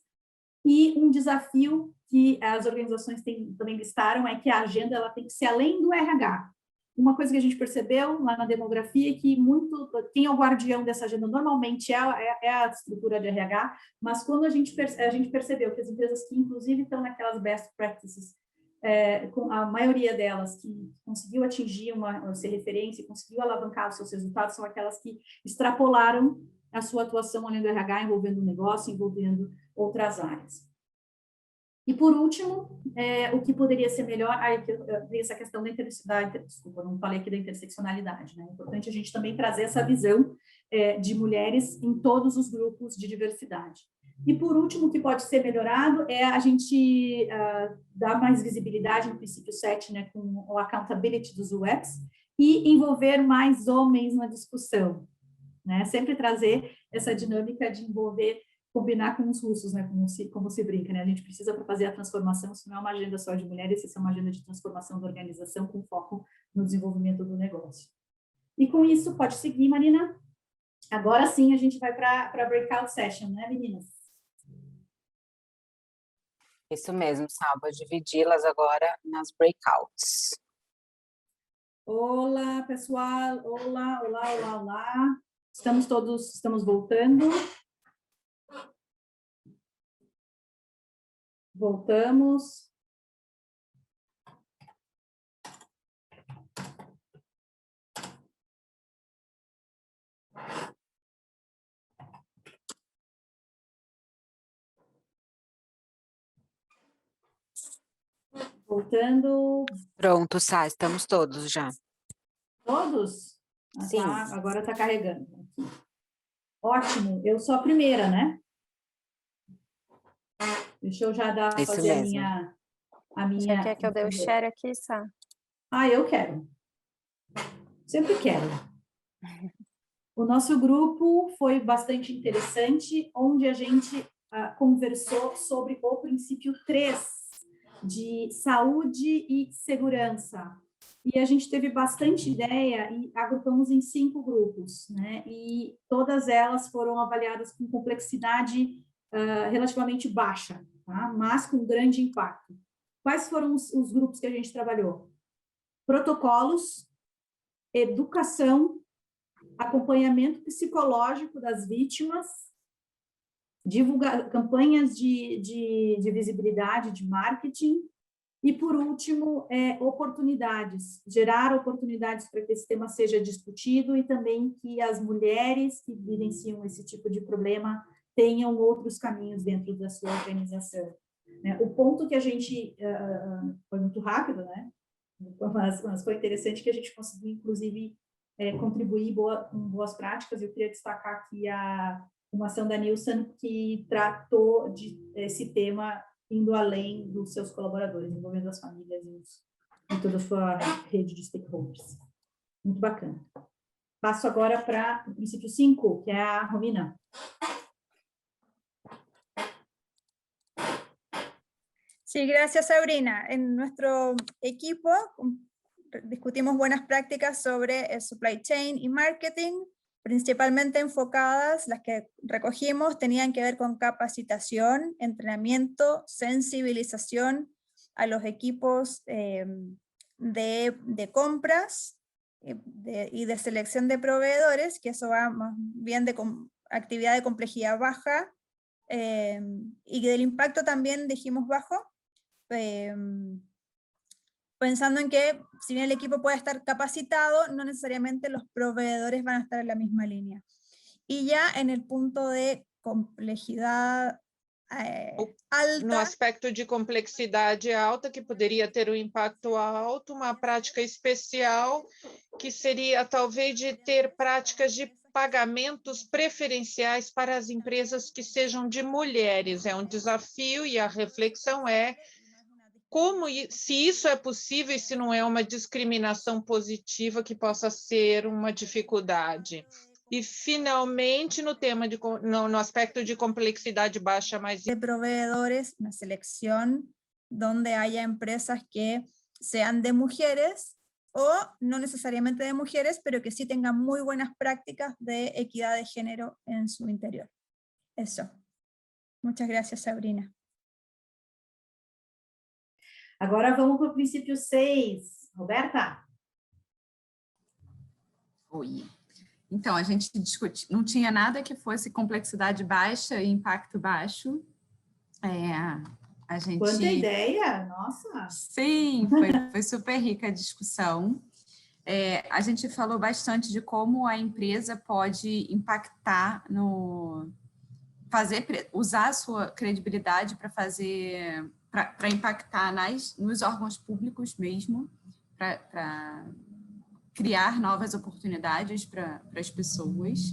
E um desafio que as organizações também listaram é que a agenda ela tem que ser além do RH. Uma coisa que a gente percebeu lá na demografia é que quem é o guardião dessa agenda normalmente é a estrutura de RH, mas quando a gente percebeu que as empresas que inclusive estão naquelas best practices, com a maioria delas que conseguiu atingir ser referência, conseguiu alavancar os seus resultados, são aquelas que extrapolaram a sua atuação além do RH, envolvendo o negócio, envolvendo outras áreas. E, por último, o que poderia ser melhor, essa questão desculpa, não falei aqui da interseccionalidade, né? É importante a gente também trazer essa visão de mulheres em todos os grupos de diversidade. E, por último, o que pode ser melhorado é a gente dar mais visibilidade no princípio 7, né, com o accountability dos UX, e envolver mais homens na discussão, né? Sempre trazer essa dinâmica de combinar com os russos, né? Como se brinca, né? A gente precisa, para fazer a transformação, isso não é uma agenda só de mulheres, isso é uma agenda de transformação da organização com foco no desenvolvimento do negócio. E com isso, pode seguir, Marina. Agora sim, a gente vai para a breakout session, né, meninas? Isso mesmo, Sal, vou dividi-las agora nas breakouts. Olá, pessoal. Olá, olá, olá, olá. Estamos voltando. Voltamos. Voltando. Pronto, Sá, estamos todos já. Todos? Ah, Sim. tá, agora está carregando. Ótimo, eu sou a primeira, né? Deixa eu já Isso fazer mesmo. a minha... Você quer que eu dê o share aqui, Sá? Ah, eu quero. Sempre quero. O nosso grupo foi bastante interessante, onde a gente conversou sobre o princípio 3 de saúde e segurança. E a gente teve bastante ideia e agrupamos em 5 grupos, né? E todas elas foram avaliadas com complexidade relativamente baixa, tá? Mas com grande impacto. Quais foram os grupos que a gente trabalhou? Protocolos, educação, acompanhamento psicológico das vítimas, campanhas de visibilidade, de marketing, e, por último, oportunidades, gerar oportunidades para que esse tema seja discutido e também que as mulheres que vivenciam esse tipo de problema tenham outros caminhos dentro da sua organização. O ponto que a gente... foi muito rápido, né? Mas foi interessante que a gente conseguiu, inclusive, contribuir com boas práticas. Eu queria destacar aqui uma ação da Nilson que tratou esse tema indo além dos seus colaboradores, envolvendo as famílias e toda a sua rede de stakeholders. Muito bacana. Passo agora para o princípio 5, que é a Romina. Sí, gracias, Sabrina. En nuestro equipo discutimos buenas prácticas sobre el supply chain y marketing, principalmente enfocadas, las que recogimos tenían que ver con capacitación, entrenamiento, sensibilización a los equipos de compras y de selección de proveedores, que eso va más bien de actividad de complejidad baja, y del impacto también dijimos bajo, pensando en que si bien el equipo puede estar capacitado, no necesariamente los proveedores van a estar en la misma línea. Y ya en el punto de complejidad alta... No aspecto de complexidade alta, que poderia ter um impacto alto, uma prática especial, que seria talvez de ter práticas de pagamentos preferenciais para as empresas que sejam de mulheres. É um desafio e a reflexão é se isso é possível e se não é uma discriminação positiva que possa ser uma dificuldade. E, finalmente, no aspecto de complexidade baixa, mas... De proveedores, una selección donde haya empresas que sean de mujeres o no necesariamente de mujeres, pero que sí tengan muy buenas prácticas de equidad de género en su interior. Eso. Muchas gracias, Sabrina. Agora vamos para o princípio 6. Roberta? Oi. Então, a gente não tinha nada que fosse complexidade baixa e impacto baixo. Quanta ideia! Nossa! Sim, foi super rica a discussão. A gente falou bastante de como a empresa pode impactar usar a sua credibilidade para impactar nos órgãos públicos mesmo, para criar novas oportunidades para as pessoas.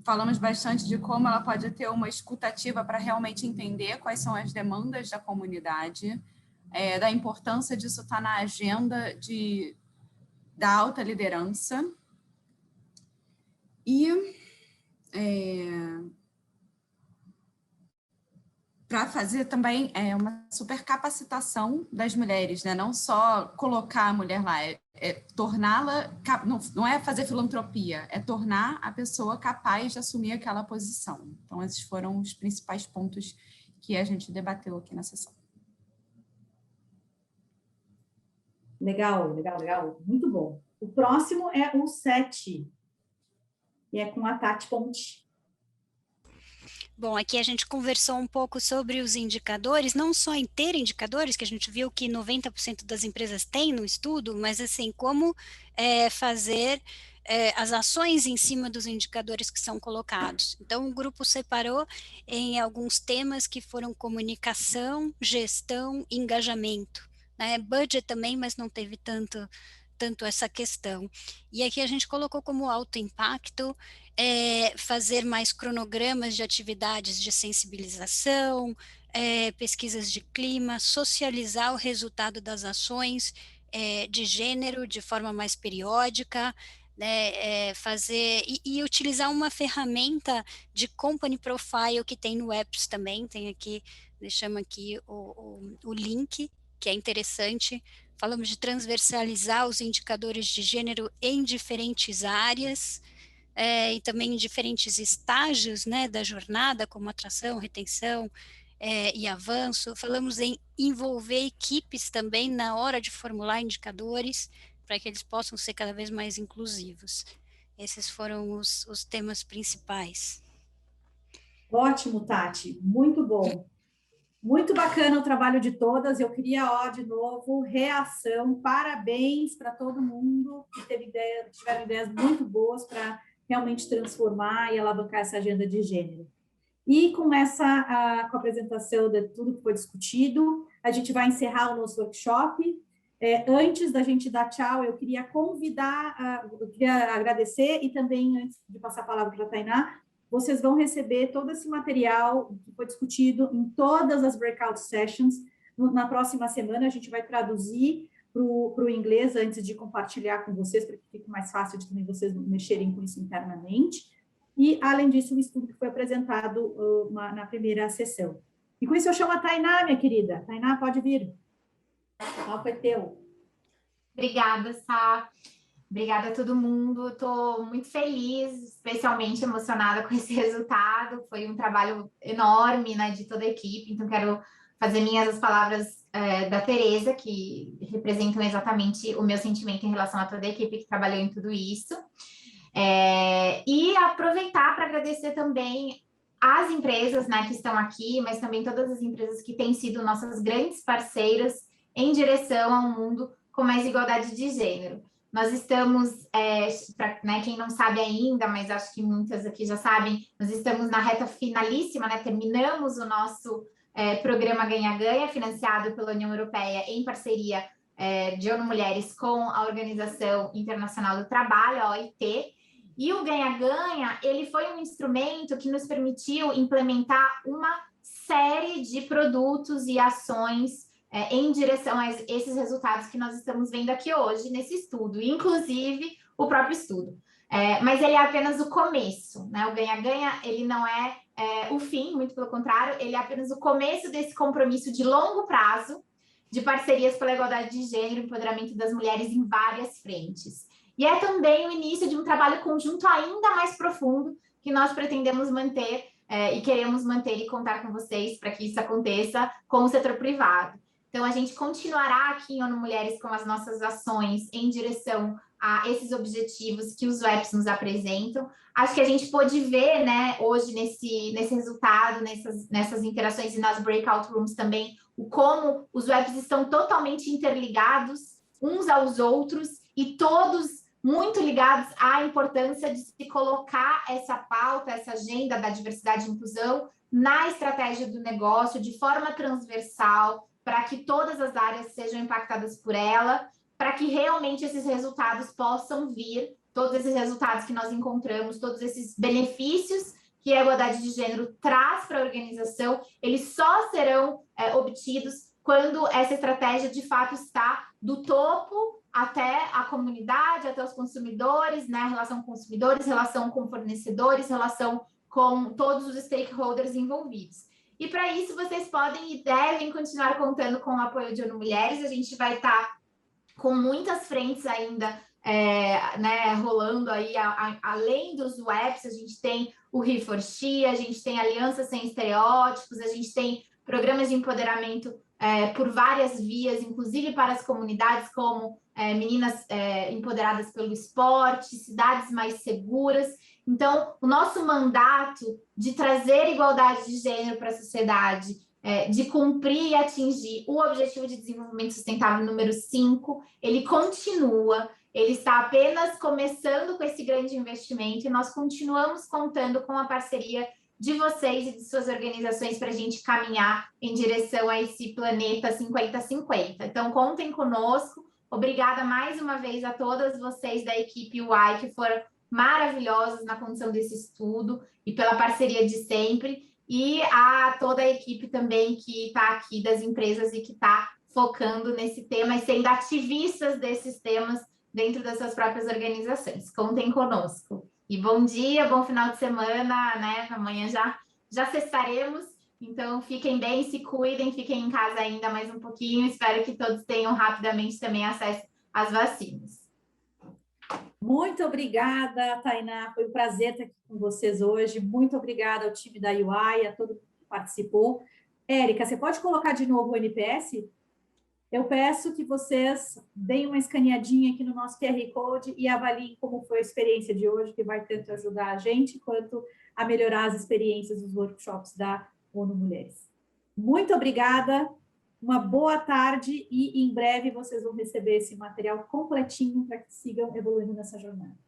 Falamos bastante de como ela pode ter uma escutativa para realmente entender quais são as demandas da comunidade, da importância disso estar na agenda da alta liderança. E para fazer também uma super capacitação das mulheres, né? Não só colocar a mulher lá, torná-la, não é fazer filantropia, é tornar a pessoa capaz de assumir aquela posição. Então, esses foram os principais pontos que a gente debateu aqui na sessão. Legal, legal, legal. Muito bom. O próximo é o 7, e é com a Tati Ponte. Bom, aqui a gente conversou um pouco sobre os indicadores, não só em ter indicadores, que a gente viu que 90% das empresas têm no estudo, mas assim, como fazer as ações em cima dos indicadores que são colocados. Então, o grupo separou em alguns temas que foram comunicação, gestão e engajamento. Né? Budget também, mas não teve tanto essa questão. E aqui a gente colocou como alto impacto fazer mais cronogramas de atividades de sensibilização, pesquisas de clima, socializar o resultado das ações de gênero de forma mais periódica, né, fazer e utilizar uma ferramenta de company profile que tem no Apps também, tem aqui, deixamos aqui o link, que é interessante. Falamos de transversalizar os indicadores de gênero em diferentes áreas, e também em diferentes estágios, né, da jornada, como atração, retenção e avanço. Falamos em envolver equipes também na hora de formular indicadores, para que eles possam ser cada vez mais inclusivos. Esses foram os temas principais. Ótimo, Tati, muito bom. Muito bacana o trabalho de todas. Eu queria, de novo, reação, parabéns para todo mundo que tiveram ideias muito boas para realmente transformar e alavancar essa agenda de gênero. E com com a apresentação de tudo que foi discutido, a gente vai encerrar o nosso workshop. Antes da gente dar tchau, eu queria eu queria agradecer e também, antes de passar a palavra para a Tainá, vocês vão receber todo esse material que foi discutido em todas as breakout sessions. Na próxima semana, a gente vai traduzir para o inglês antes de compartilhar com vocês, para que fique mais fácil de também vocês mexerem com isso internamente. E, além disso, o estudo que foi apresentado na primeira sessão. E com isso, eu chamo a Tainá, minha querida. Tainá, pode vir. O palco é teu. Obrigada, Sá. Obrigada a todo mundo. Estou muito feliz, especialmente emocionada com esse resultado. Foi um trabalho enorme, né, de toda a equipe. Então, quero fazer minhas as palavras da Tereza, que representam exatamente o meu sentimento em relação a toda a equipe que trabalhou em tudo isso. E aproveitar para agradecer também as empresas, né, que estão aqui, mas também todas as empresas que têm sido nossas grandes parceiras em direção a um mundo com mais igualdade de gênero. Nós estamos, para quem não sabe ainda, mas acho que muitas aqui já sabem, nós estamos na reta finalíssima, né? Terminamos o nosso programa Ganha-Ganha, financiado pela União Europeia em parceria de ONU Mulheres com a Organização Internacional do Trabalho, a OIT. E o Ganha-Ganha, ele foi um instrumento que nos permitiu implementar uma série de produtos e ações em direção a esses resultados que nós estamos vendo aqui hoje nesse estudo, inclusive o próprio estudo. Mas ele é apenas o começo, né? O Ganha-Ganha, ele não é o fim, muito pelo contrário, ele é apenas o começo desse compromisso de longo prazo de parcerias pela igualdade de gênero e empoderamento das mulheres em várias frentes. E é também o início de um trabalho conjunto ainda mais profundo que nós pretendemos manter e queremos manter e contar com vocês para que isso aconteça com o setor privado. Então, a gente continuará aqui em ONU Mulheres com as nossas ações em direção a esses objetivos que os WEPs nos apresentam. Acho que a gente pôde ver, né, hoje nesse resultado, nessas interações e nas breakout rooms também, como os WEPs estão totalmente interligados uns aos outros e todos muito ligados à importância de se colocar essa pauta, essa agenda da diversidade e inclusão na estratégia do negócio de forma transversal, para que todas as áreas sejam impactadas por ela, para que realmente esses resultados possam vir, todos esses resultados que nós encontramos, todos esses benefícios que a igualdade de gênero traz para a organização, eles só serão obtidos quando essa estratégia de fato está do topo até a comunidade, até os consumidores, né? Relação com consumidores, relação com fornecedores, relação com todos os stakeholders envolvidos. E para isso vocês podem e devem continuar contando com o apoio de ONU Mulheres. A gente vai estar com muitas frentes ainda né, rolando aí, além dos WEPs, a gente tem o He4She, a gente tem Alianças Sem Estereótipos, a gente tem programas de empoderamento por várias vias, inclusive para as comunidades, como meninas empoderadas pelo esporte, cidades mais seguras. Então, o nosso mandato de trazer igualdade de gênero para a sociedade, de cumprir e atingir o Objetivo de Desenvolvimento Sustentável número 5, ele continua, ele está apenas começando com esse grande investimento e nós continuamos contando com a parceria de vocês e de suas organizações para a gente caminhar em direção a esse planeta 50-50. Então, contem conosco. Obrigada mais uma vez a todas vocês da equipe UI que foram maravilhosos na condução desse estudo e pela parceria de sempre, e a toda a equipe também que está aqui das empresas e que está focando nesse tema e sendo ativistas desses temas dentro das suas próprias organizações. Contem conosco. E bom dia, bom final de semana, né? Amanhã já cessaremos, então fiquem bem, se cuidem, fiquem em casa ainda mais um pouquinho. Espero que todos tenham rapidamente também acesso às vacinas. Muito obrigada, Tainá. Foi um prazer estar aqui com vocês hoje. Muito obrigada ao time da UI, a todo mundo que participou. Érica, você pode colocar de novo o NPS? Eu peço que vocês deem uma escaneadinha aqui no nosso QR Code e avaliem como foi a experiência de hoje, que vai tanto ajudar a gente quanto a melhorar as experiências dos workshops da ONU Mulheres. Muito obrigada, uma boa tarde e em breve vocês vão receber esse material completinho para que sigam evoluindo nessa jornada.